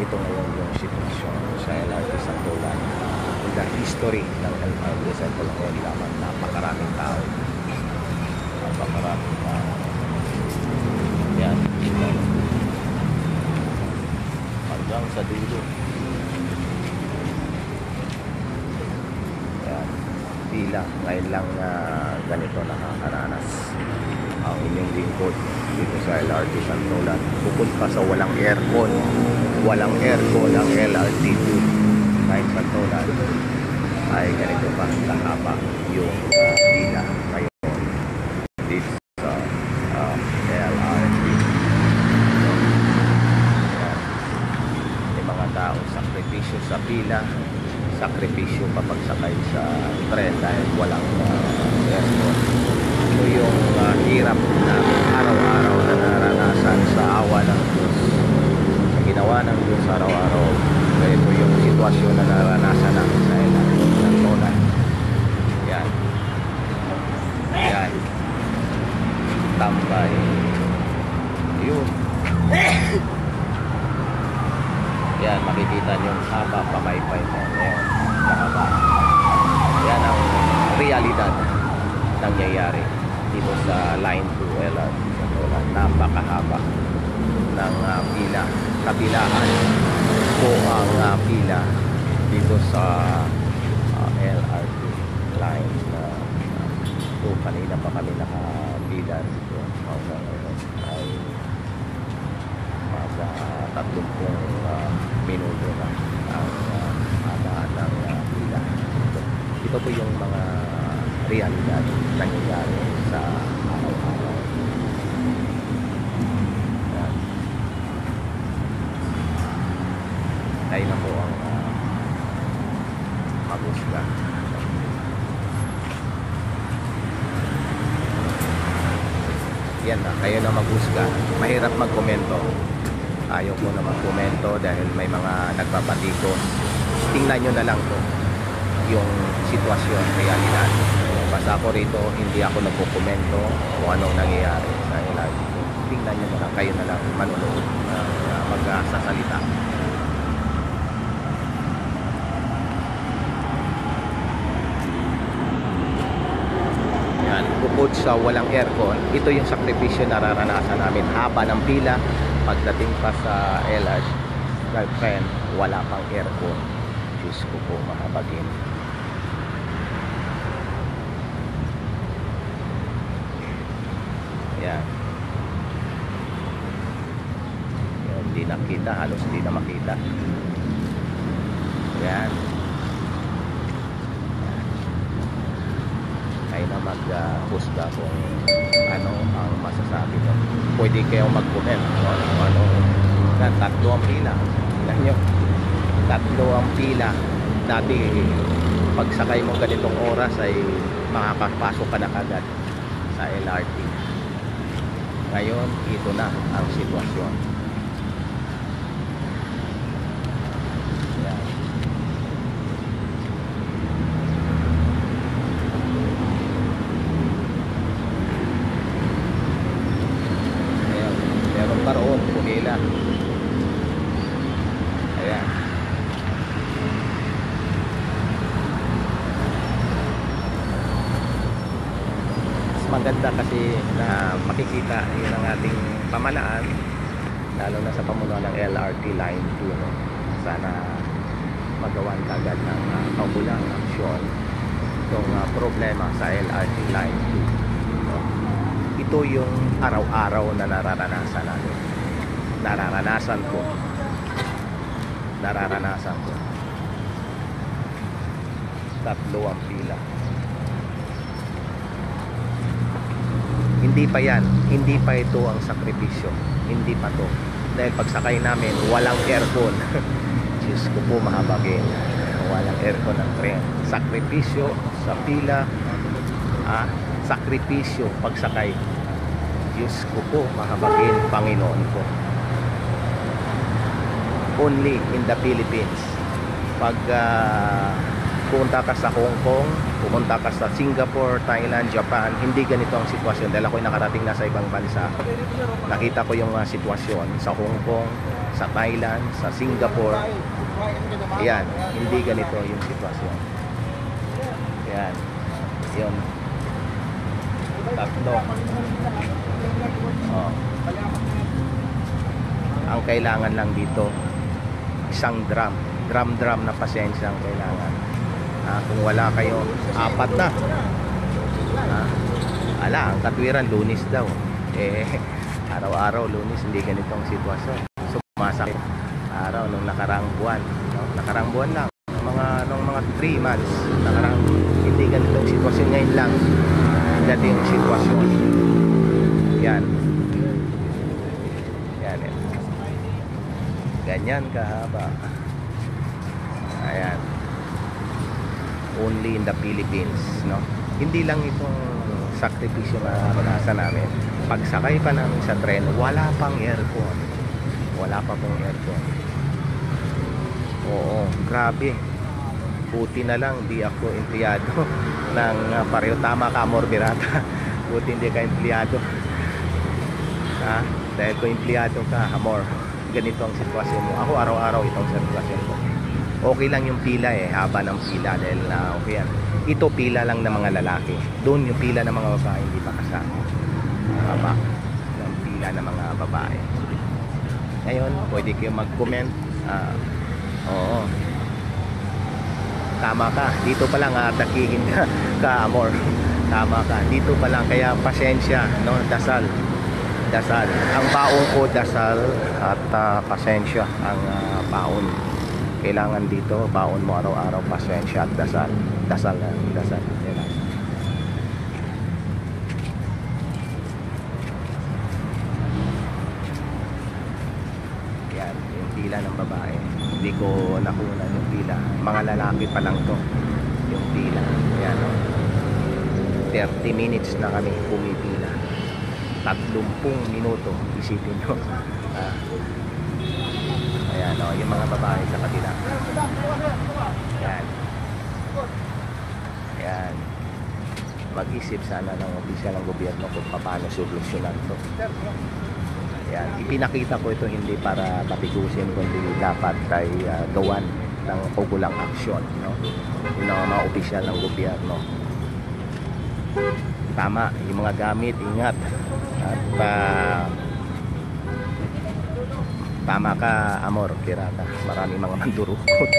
ito ngayon yung sitwasyon sa LRT Santolan. In the history ng LRT Santolan ngayon lamang, napakaraming tao. Napakaraming tao. Yan. Hanggang sa dulo. Yan. Pila. Ngayon lang ganito nakakaranas ang inyong lingkod dito sa LRT Santolan. Bukod pa sa walang aircon ang LRT2 kahit Santolan ay ganito pa kahaba yung pila ngayon dito sa LRT. May mga tao sakripisyo sa pila, sakripisyo pa pagsakay sa tren dahil walang aircon. Ito yung hirap na araw-araw na naranasan sa awa ng Diyos, sa ginawa ng Diyos araw-araw. Kaya ito yung sitwasyon na naranasan namin sa LRT Santolan. Yan. Yan. Tambay. Yun. Yan, makikita nyo yung haba pamaypay mo ngayon. Yan ang realidad nangyayari dito sa Line 2 LRT Santolan. Napakahaba ng pila. Kabilaan po ang pila dito sa LRT Line 2. Kanina pa kami nakapila dito. Hanggang ngayon ay mga 30 minuto na ang habaan ng pila. Ito po yung mga realidad nangyayari sa araw-araw. Tayo na po ang maghusga. Yan na, kayo na maghusga. Mahirap magkomento. Ayaw ko na magkomento dahil may mga nagpapatikos. Tingnan nyo na lang to yung sitwasyon, realidad. Basta ako rito, hindi ako nagkukomento kung anong nangyayari sa LRT. Tingnan nyo na lang, kayo na lang manunood magsasalita. Yan, bukod sa walang aircon, ito yung sakripisyo nararanasan namin. Haba ng pila, pagdating pa sa LRT train, wala pang aircon. Diyos ko po, mahabagin. Yan. Yan, hindi nakita, halos hindi na makita. Yan. Kayo na mag-husga kung ano ang masasabi nyo. Pwede kayong mag-comment ano, tatlo ang pila. Tingnan nyo, tatlo ang pila. Dati pagsakay mo ganitong oras ay makakapasok ka na agad sa LRT. Ngayon, ito na ang sitwasyon. Yan. Ayan. Meron pa roon, pumila. Ayan. Maganda kasi na makikita yun ang ating pamalaan, lalo na sa pamunuan ng LRT Line 2, no? Sana magawan kagad ng kaukulang aksyon itong problema sa LRT Line 2, no? Ito yung araw-araw na nararanasan natin. Nararanasan ko tatlo ang pila. Hindi pa yan, hindi pa ito ang sakripisyo, hindi pa to, dahil pagsakay namin walang aircon. Diyos ko po, mahabagin, walang aircon ng tren. Sakripisyo sa pila, sakripisyo pagsakay. Diyos ko po, mahabagin, Panginoon ko. Only in the Philippines. Pag pumunta ka sa Hong Kong, pumunta ka sa Singapore, Thailand, Japan, hindi ganito ang sitwasyon. Dahil ako'y nakarating na sa ibang bansa, nakita ko yung sitwasyon sa Hong Kong, sa Thailand, sa Singapore. Ayan, hindi ganito yung sitwasyon. Ayan, yun. Tatlo. Oh. Ang kailangan lang dito, isang drum na pasensya ang kailangan. Kung wala kayo, 4 na. Ang katwiran, Lunes daw. Araw-araw, Lunes, hindi ganitong sitwasyon. So, sumasakit araw nung nakaraang buwan. No? Nakaraang buwan lang. Nung mga 3 months, hindi ganitong sitwasyon. Ngayon lang, dati yung sitwasyon. Yan. Yan. Ganyan kahaba. Ayan. Only in the Philippines, no? Hindi lang itong sakripisyo na naranasan namin. Pagsakay pa namin sa tren, wala pang aircon. Wala pa pong aircon. Oo, grabe. Buti na lang di ako empleyado ng pareho. Tama ka, Amor Birata. Buti hindi ka empleyado. Dahil kung empleyado ka, Amor, ganito ang sitwasyon mo. Ako araw-araw itong sitwasyon ko. Okay lang yung pila haba ng pila dahil okay yan. Ito pila lang ng mga lalaki. Doon yung pila ng mga babae hindi pa kasama. Haba ng pila ng mga babae. Ngayon, pwede kayo mag-comment. Oo. Tama ka. Dito pa lang atakihin ka, Amor. Tama ka. Dito pa lang. Kaya pasensya, no? Dasal. Ang baon ko, dasal at pasensya ang baon. Kailangan dito, baon mo araw-araw, pasensya at dasal. Dasal. Yan, yung pila ng babae. Hindi ko nakunan yung pila. Mga lalaki pa lang to. Yung pila. Yan, 30 minutes na kami pumipila. 30 minuto. Isipin nyo. Ayan, yung mga babae sa kabila. Ayan. Mag-isip sana ng opisyal ng gobyerno kung paano solusyonan to. Ayan. Ipinakita ko ito hindi para patikusin, kundi dapat ay gawan ng ugulang aksyon, no? Yung mga opisyal ng gobyerno. Tama, yung mga gamit, ingat. At tama ka, Amor Birata. Maraming mga mandurukot.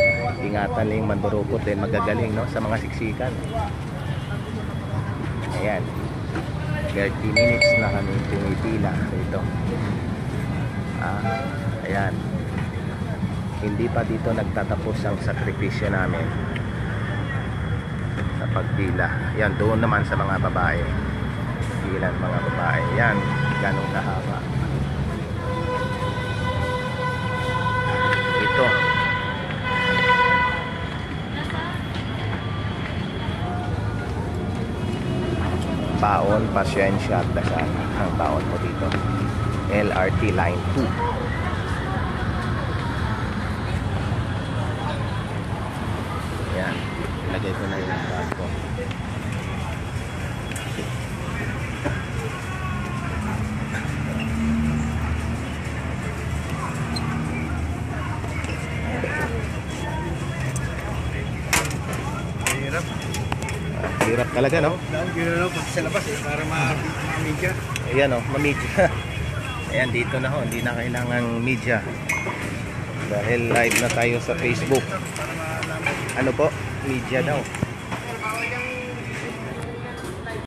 Ingatan lang yung mandurukot din magagaling, no? Sa mga siksikan. Ayan. 30 minutes na kami pumipila dito. Ayan. Hindi pa dito nagtatapos ang sakripisyo namin sa pagpila. Ayan, doon naman sa mga babae. Pilan mga babae. Ayan, ganong kahaba. Ito. Baon, pasyensya at dasal. Ang baon mo dito. LRT Line 2. Yan. Ilagay ko na yung bag ko. Hirap talaga, no? Hirap sa labas para ma-media. Ayan, ma-media. Ayan, dito na hindi na kailangan media. Dahil live na tayo sa Facebook. Ano po? Media daw.